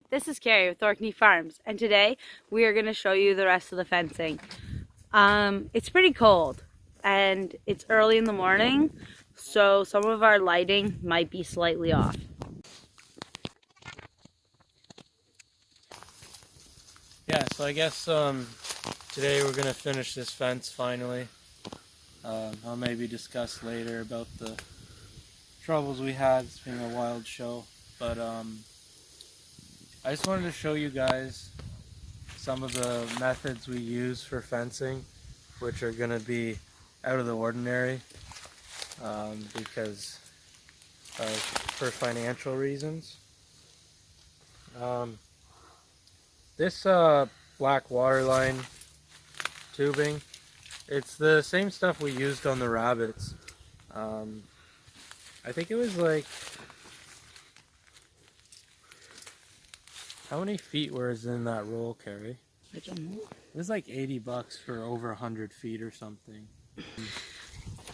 This is Carrie with Orkney Farms, and today we are going to show you the rest of the fencing. It's pretty cold, and it's early in the morning, so some of our lighting might be slightly off. Yeah, so I guess today we're going to finish this fence finally. I'll maybe discuss later about the troubles we had. It's been a wild show, but I just wanted to show you guys some of the methods we use for fencing, which are going to be out of the ordinary because for financial reasons. This black waterline tubing, it's the same stuff we used on the rabbits. I think it was like, how many feet was in that roll, Carrie? I don't know. It was like $80 for over 100 feet or something.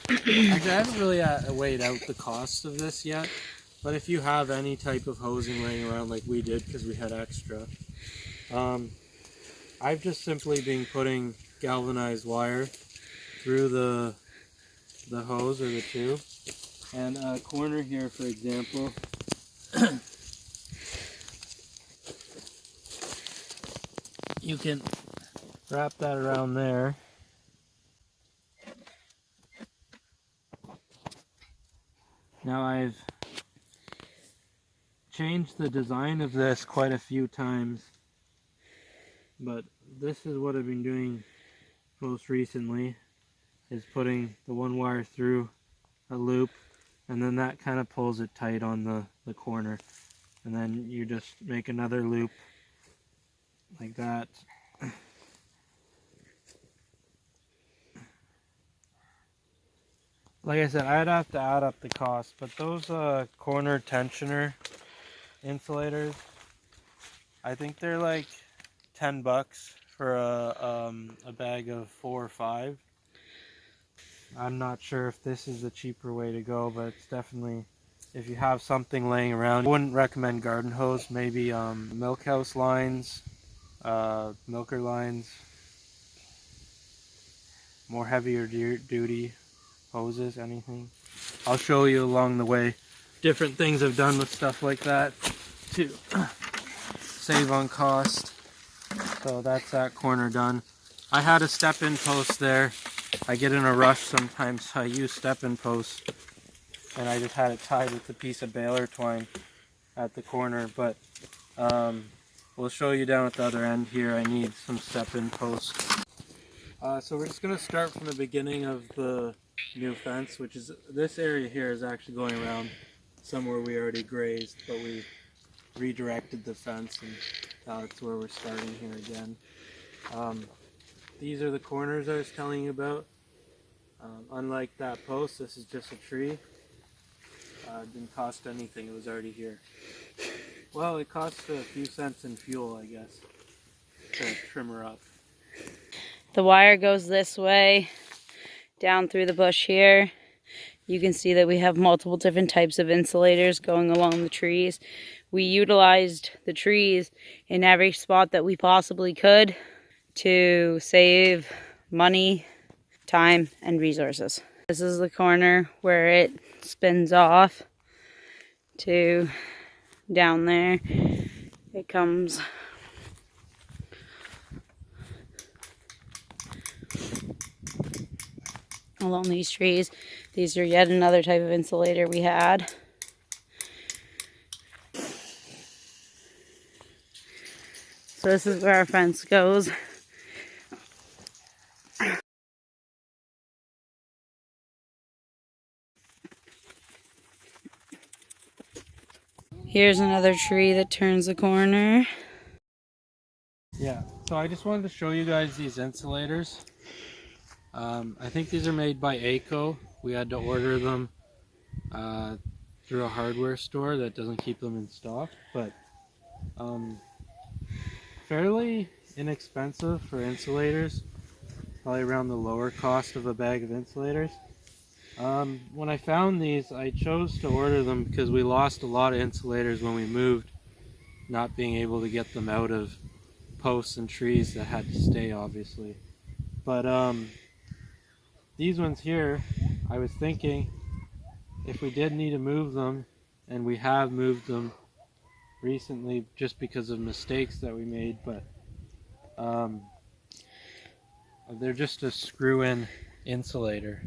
Actually, I haven't really weighed out the cost of this yet, but if you have any type of hosing laying around like we did because we had extra, I've just simply been putting galvanized wire through the hose or the tube. And a corner here, for example, you can wrap that around there. Now I've changed the design of this quite a few times, but this is what I've been doing most recently, is putting the one wire through a loop, and then that kind of pulls it tight on the corner, and then you just make another loop like that. Like I said, I'd have to add up the cost, but those corner tensioner insulators, I think they're like $10 for a bag of 4 or 5. I'm not sure if this is the cheaper way to go, but it's definitely, if you have something laying around. I wouldn't recommend garden hose, maybe milk house lines, milker lines, more heavier duty hoses, anything. I'll show you along the way different things I've done with stuff like that to save on cost. So that's that corner done. I had a step-in post there. I get in a rush sometimes, so I use step-in posts, and I just had it tied with a piece of baler twine at the corner, but we'll show you down at the other end here. I need some step-in posts. So we're just going to start from the beginning of the new fence, which is this area here is actually going around somewhere we already grazed, but we redirected the fence, and that's where we're starting here again. These are the corners I was telling you about. Unlike that post, this is just a tree. It didn't cost anything, it was already here. Well, it cost a few cents in fuel, I guess, to trim her up. The wire goes this way, down through the bush here. You can see that we have multiple different types of insulators going along the trees. We utilized the trees in every spot that we possibly could to save money, time, and resources. This is the corner where it spins off to down there. It comes along these trees. These are yet another type of insulator we had. So this is where our fence goes. Here's another tree that turns the corner. Yeah, so I just wanted to show you guys these insulators. I think these are made by ACO. We had to order them through a hardware store that doesn't keep them in stock, but fairly inexpensive for insulators, probably around the lower cost of a bag of insulators. When I found these, I chose to order them because we lost a lot of insulators when we moved not being able to get them out of posts and trees that had to stay, obviously. But these ones here, I was thinking if we did need to move them, and we have moved them recently just because of mistakes that we made, but they're just a screw-in insulator.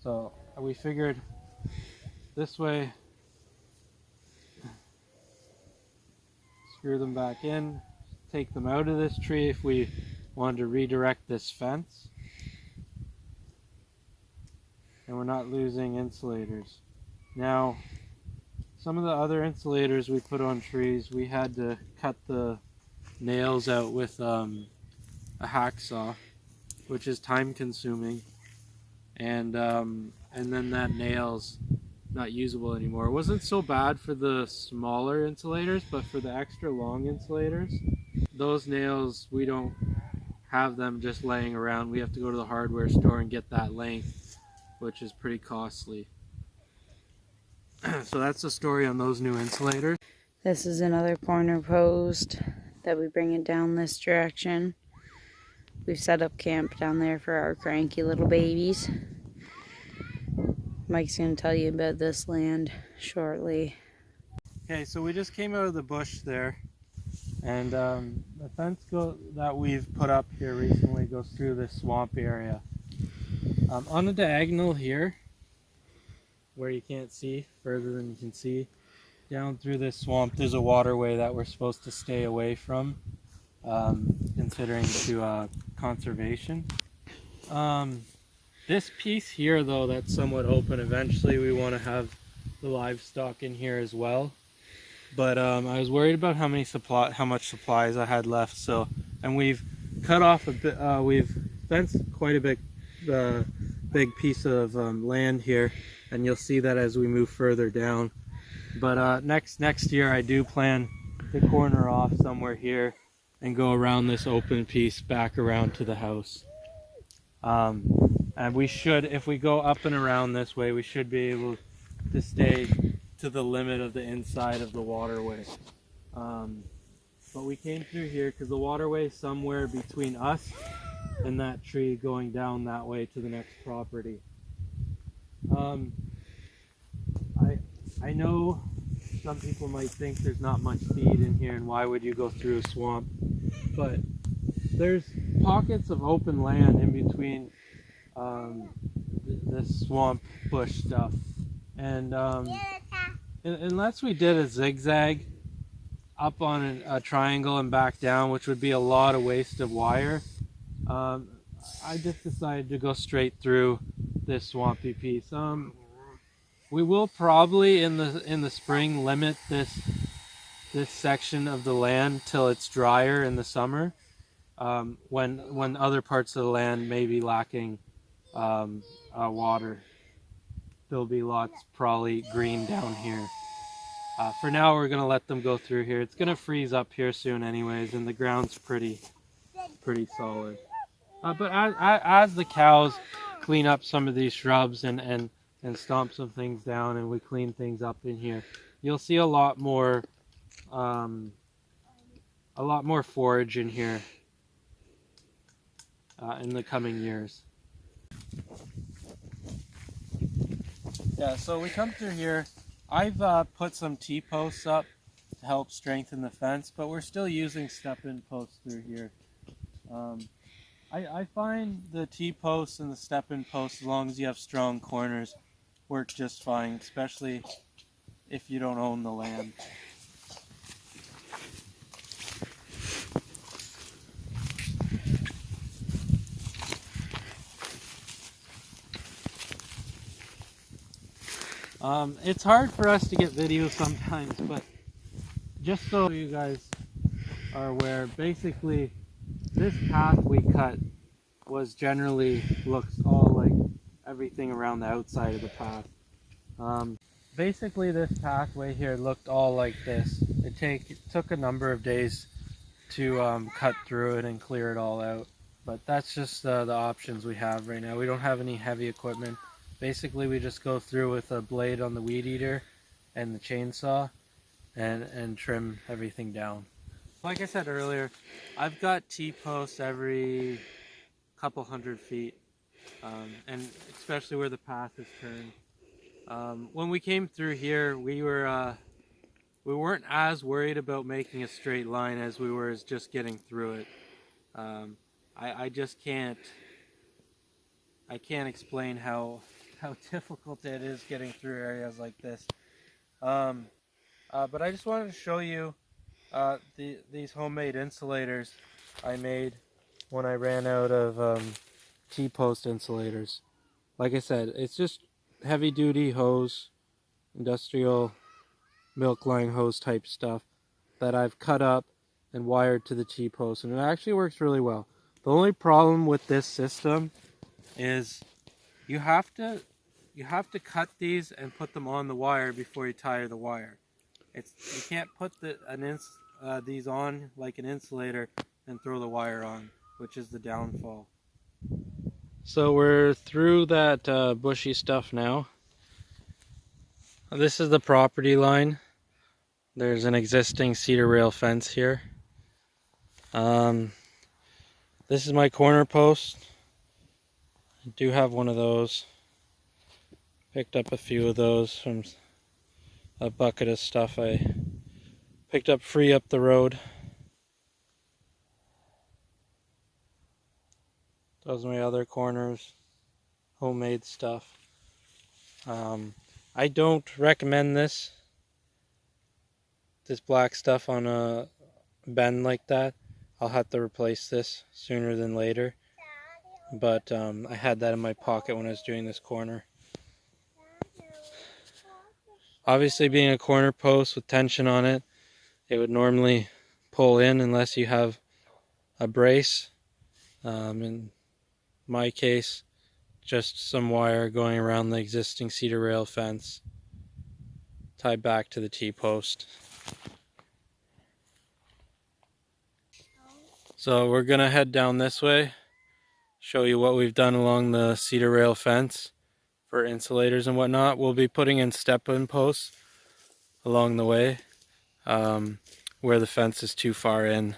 So we figured this way, screw them back in, take them out of this tree if we wanted to redirect this fence, and we're not losing insulators. Now, some of the other insulators we put on trees, we had to cut the nails out with a hacksaw, which is time consuming, and then that nail's not usable anymore. It wasn't so bad for the smaller insulators, but for the extra long insulators, those nails, we don't have them just laying around. We have to go to the hardware store and get that length, which is pretty costly. So that's the story on those new insulators. This is another corner post that we bring it down this direction. We've set up camp down there for our cranky little babies. Mike's going to tell you about this land shortly. Okay, so we just came out of the bush there, and the fence that we've put up here recently goes through this swamp area. On the diagonal here, where you can't see further than you can see, down through this swamp, there's a waterway that we're supposed to stay away from, considering to conservation. This piece here, though, that's somewhat open, eventually we want to have the livestock in here as well. But I was worried about how much supplies I had left, so, and we've cut off a bit, we've fenced quite a big piece of land here, and you'll see that as we move further down. But next year I do plan to corner off somewhere here and go around this open piece back around to the house. And we should, if we go up and around this way, we should be able to stay to the limit of the inside of the waterway. But we came through here because the waterway is somewhere between us and that tree going down that way to the next property. I know some people might think there's not much feed in here and why would you go through a swamp, but there's pockets of open land in between this swamp bush stuff, and unless we did a zigzag up on a triangle and back down, which would be a lot of waste of wire, I just decided to go straight through this swampy piece. We will probably in the spring limit this section of the land till it's drier in the summer, when other parts of the land may be lacking water. There'll be lots probably green down here. For now we're gonna let them go through here. It's gonna freeze up here soon anyways, and the ground's pretty solid. But as the cows clean up some of these shrubs and stomp some things down, and we clean things up in here, you'll see a lot more forage in here in the coming years. Yeah, so we come through here. I've put some T-posts up to help strengthen the fence, but we're still using step-in posts through here. I find the T-posts and the step-in posts, as long as you have strong corners, work just fine, especially if you don't own the land. It's hard for us to get video sometimes, but just so you guys are aware, basically this path we cut was generally looks all like everything around the outside of the path. Basically this pathway here looked all like this. It took a number of days to cut through it and clear it all out, but that's just the options we have right now. We don't have any heavy equipment. Basically we just go through with a blade on the weed eater and the chainsaw and trim everything down. Like I said earlier, I've got T-posts every couple 100 feet, and especially where the path is turned. When we came through here, we weren't as worried about making a straight line as we were as just getting through it. I just can't explain how difficult it is getting through areas like this. But I just wanted to show you these homemade insulators I made when I ran out of T-post insulators. Like I said, it's just heavy duty hose, industrial milk line hose type stuff that I've cut up and wired to the T-post, and it actually works really well. The only problem with this system is you have to cut these and put them on the wire before you tie the wire. You can't put these on like an insulator and throw the wire on, which is the downfall. So we're through that bushy stuff now. This is the property line. There's an existing cedar rail fence here. This is my corner post. I do have one of those. Picked up a few of those from a bucket of stuff I picked up free up the road. Those are my other corners, homemade stuff. I don't recommend this black stuff on a bend like that. I'll have to replace this sooner than later. But I had that in my pocket when I was doing this corner. Obviously, being a corner post with tension on it, it would normally pull in unless you have a brace. In my case, just some wire going around the existing cedar rail fence, tied back to the T-post. So we're gonna head down this way, show you what we've done along the cedar rail fence for insulators and whatnot. We'll be putting in step-in posts along the way where the fence is too far in,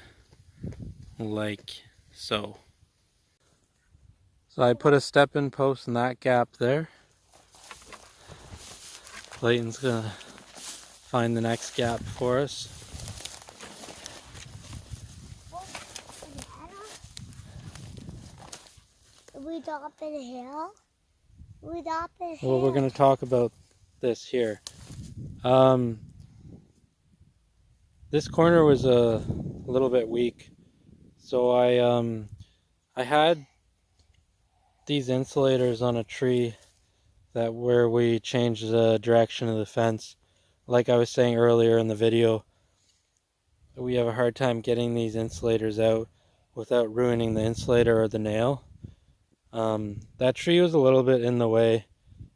like so. So I put a step-in post in that gap there. Clayton's gonna find the next gap for us. We up in a hill. Well, we're gonna talk about this here. This corner was a little bit weak, so I had these insulators on a tree where we changed the direction of the fence. Like I was saying earlier in the video, we have a hard time getting these insulators out without ruining the insulator or the nail. That tree was a little bit in the way,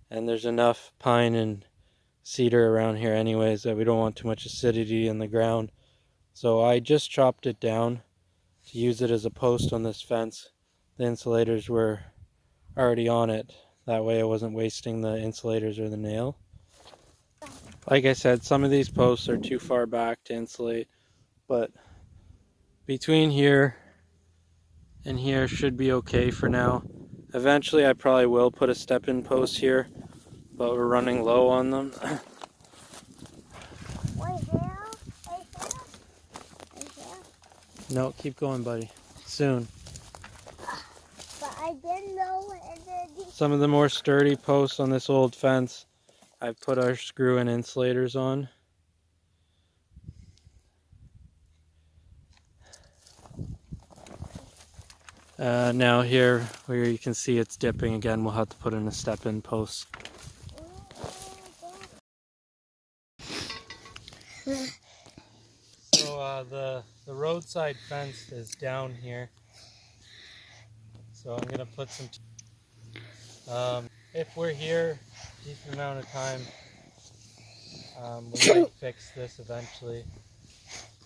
and there's enough pine and cedar around here anyways that we don't want too much acidity in the ground. So I just chopped it down to use it as a post on this fence. The insulators were already on it. That way I wasn't wasting the insulators or the nail. Like I said, some of these posts are too far back to insulate, but between here and here should be okay for now. Eventually I probably will put a step-in post here, but we're running low on them. No, keep going, buddy. Soon. But I didn't know. Some of the more sturdy posts on this old fence, I've put our screw-in insulators on. Now here, where you can see it's dipping again, we'll have to put in a step-in post. So the roadside fence is down here. So I'm gonna put some. If we're here a decent amount of time, we might fix this eventually.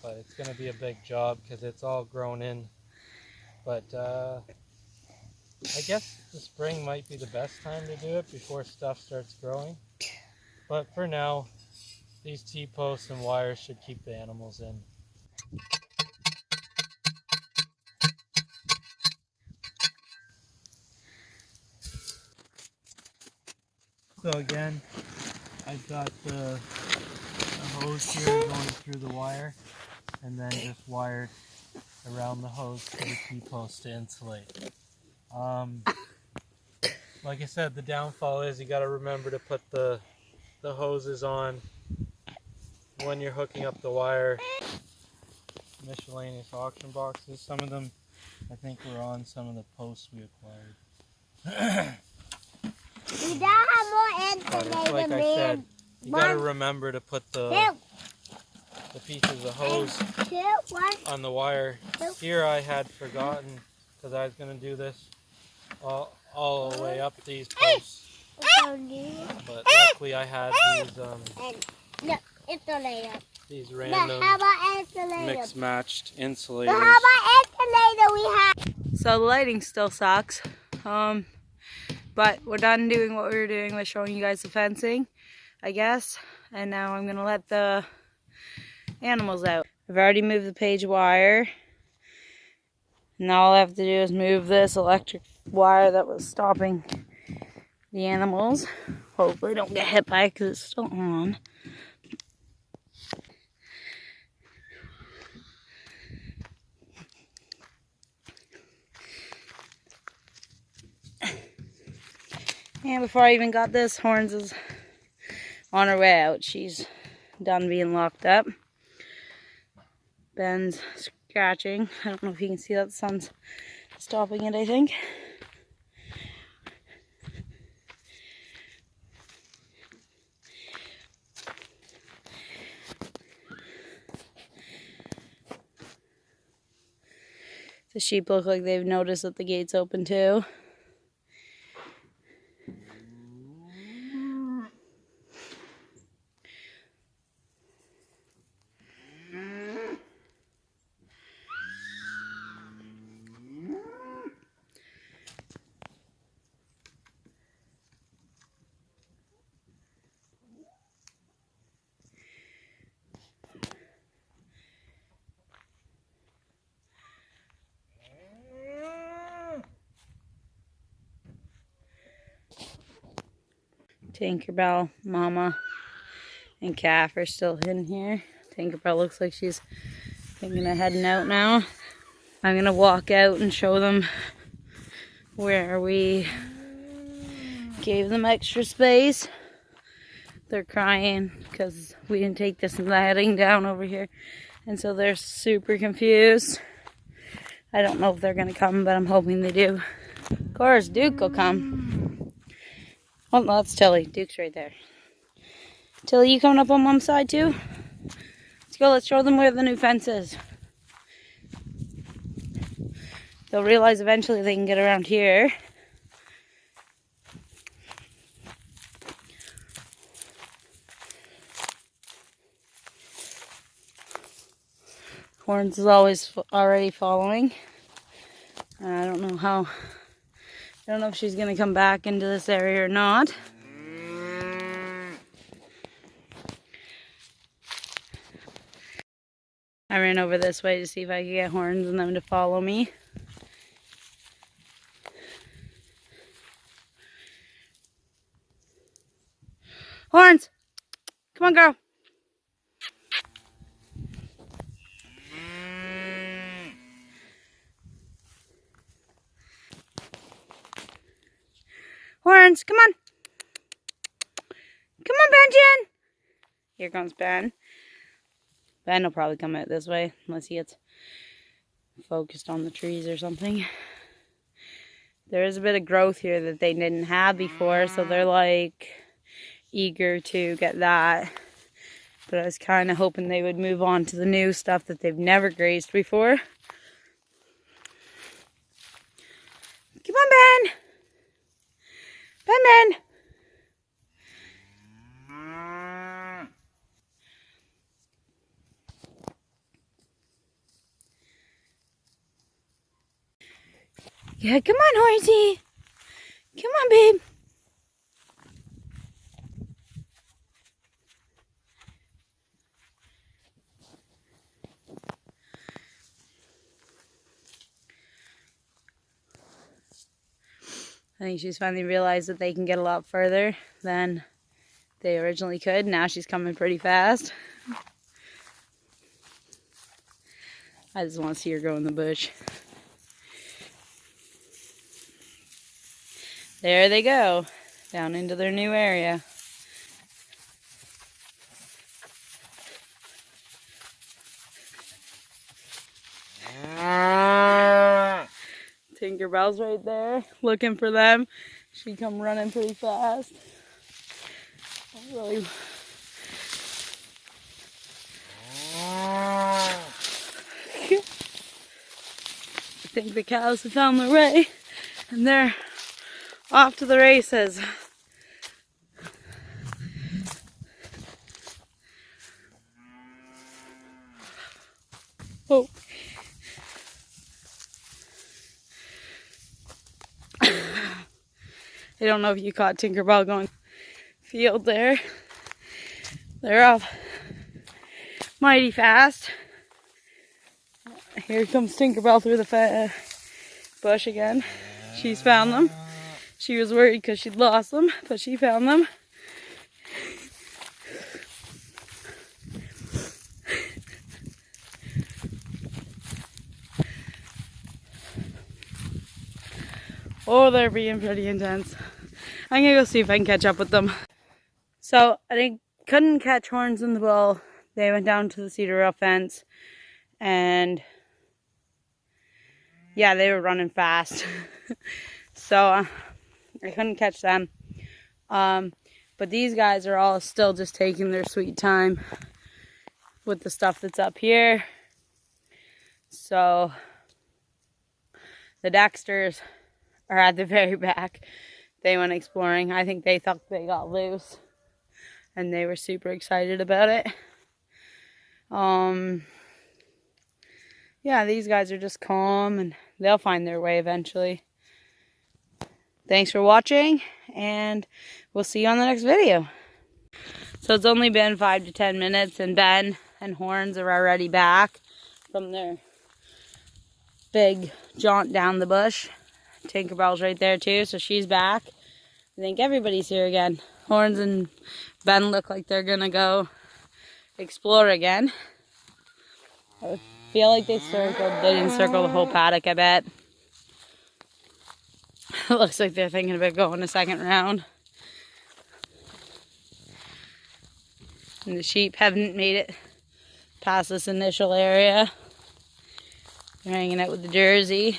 But it's gonna be a big job because it's all grown in. But I guess the spring might be the best time to do it before stuff starts growing. But for now, These T-posts and wires should keep the animals in. So again, I've got the hose here going through the wire, and then just wired around the hose to the T-post to insulate. Like I said, the downfall is you got to remember to put the hoses on when you're hooking up the wire. Miscellaneous auction boxes. Some of them, I think, were on some of the posts we acquired. We don't have more insulator, Like I said, you got to remember to put the pieces of hose on the wire. Here I had forgotten because I was going to do this all the way up these posts. But luckily I had these random mixed matched insulators. How about insulator we have? So the lighting still sucks. But we're done doing what we were doing with showing you guys the fencing, I guess. And now I'm gonna let the animals out. I've already moved the page wire. Now all I have to do is move this electric wire that was stopping the animals. Hopefully don't get hit by it because it's still on. And before I even got this, Horns is on her way out. She's done being locked up. Ben's scratching. I don't know if you can see that. The sun's stopping it, I think. The sheep look like they've noticed that the gate's open too. Tinkerbell, Mama, and Calf are still in here. Tinkerbell looks like she's thinking of heading out now. I'm going to walk out and show them where we gave them extra space. They're crying because we didn't take this netting down over here. And so they're super confused. I don't know if they're going to come, but I'm hoping they do. Of course, Duke will come. Oh, no, that's Tilly. Duke's right there. Tilly, you coming up on Mom's side too? Let's go. Let's show them where the new fence is. They'll realize eventually they can get around here. Horns is always already following. I don't know how. I don't know if she's going to come back into this area or not. I ran over this way to see if I could get Horns and them to follow me. Horns! Come on, girl. Horns, come on. Come on, Benjamin. Here comes Ben. Ben will probably come out this way unless he gets focused on the trees or something. There is a bit of growth here that they didn't have before, so they're like eager to get that. But I was kind of hoping they would move on to the new stuff that they've never grazed before. Come on, Ben. Ben. Yeah, come on, Horsey. Come on, babe. I think she's finally realized that they can get a lot further than they originally could. Now she's coming pretty fast. I just want to see her go in the bush. There they go, down into their new area. Tinkerbell's right there, looking for them. She come running pretty fast. Really. I think the cows have found their way, and they're off to the races. Oh. I don't know if you caught Tinkerbell going field there. They're off mighty fast. Here comes Tinkerbell through the bush again. She's found them. She was worried because she'd lost them, but she found them. Oh, they're being pretty intense. I'm gonna go see if I can catch up with them. So I couldn't catch Horns in the Bull. They went down to the Cedar Rail fence, and yeah, they were running fast. So I couldn't catch them. But these guys are all still just taking their sweet time with the stuff that's up here. So the Dexters are at the very back. They went exploring. I think they thought they got loose, and they were super excited about it. Yeah, these guys are just calm, and they'll find their way eventually. Thanks for watching, and we'll see you on the next video. So it's only been 5 to 10 minutes, and Ben and Horns are already back from their big jaunt down the bush. Tinkerbell's right there too, so she's back. I think everybody's here again. Horns and Ben look like they're gonna go explore again. I feel like they didn't circle the whole paddock, I bet. It looks like they're thinking about going a second round. And the sheep haven't made it past this initial area. They're hanging out with the Jersey.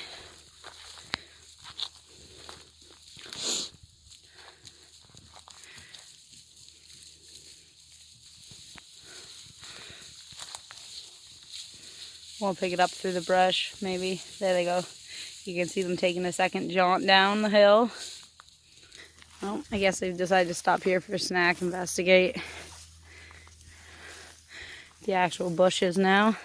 We'll pick it up through the brush, maybe. There they go. You can see them taking a second jaunt down the hill. Well, I guess they've decided to stop here for a snack, investigate the actual bushes now.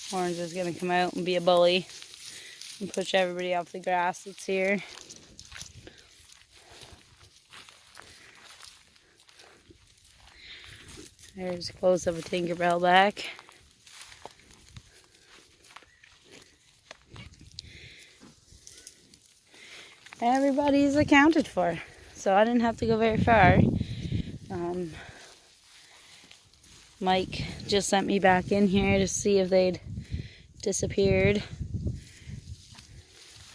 Horns is going to come out and be a bully and push everybody off the grass that's here. There's a close of a Tinkerbell back. Everybody's accounted for, so I didn't have to go very far. Mike just sent me back in here to see if they'd disappeared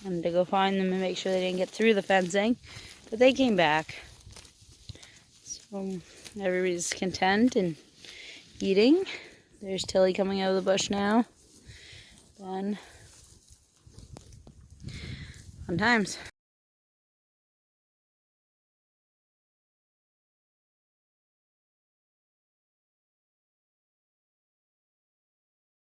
and to go find them and make sure they didn't get through the fencing, but they came back. So everybody's content and eating. There's Tilly coming out of the bush now. Fun times.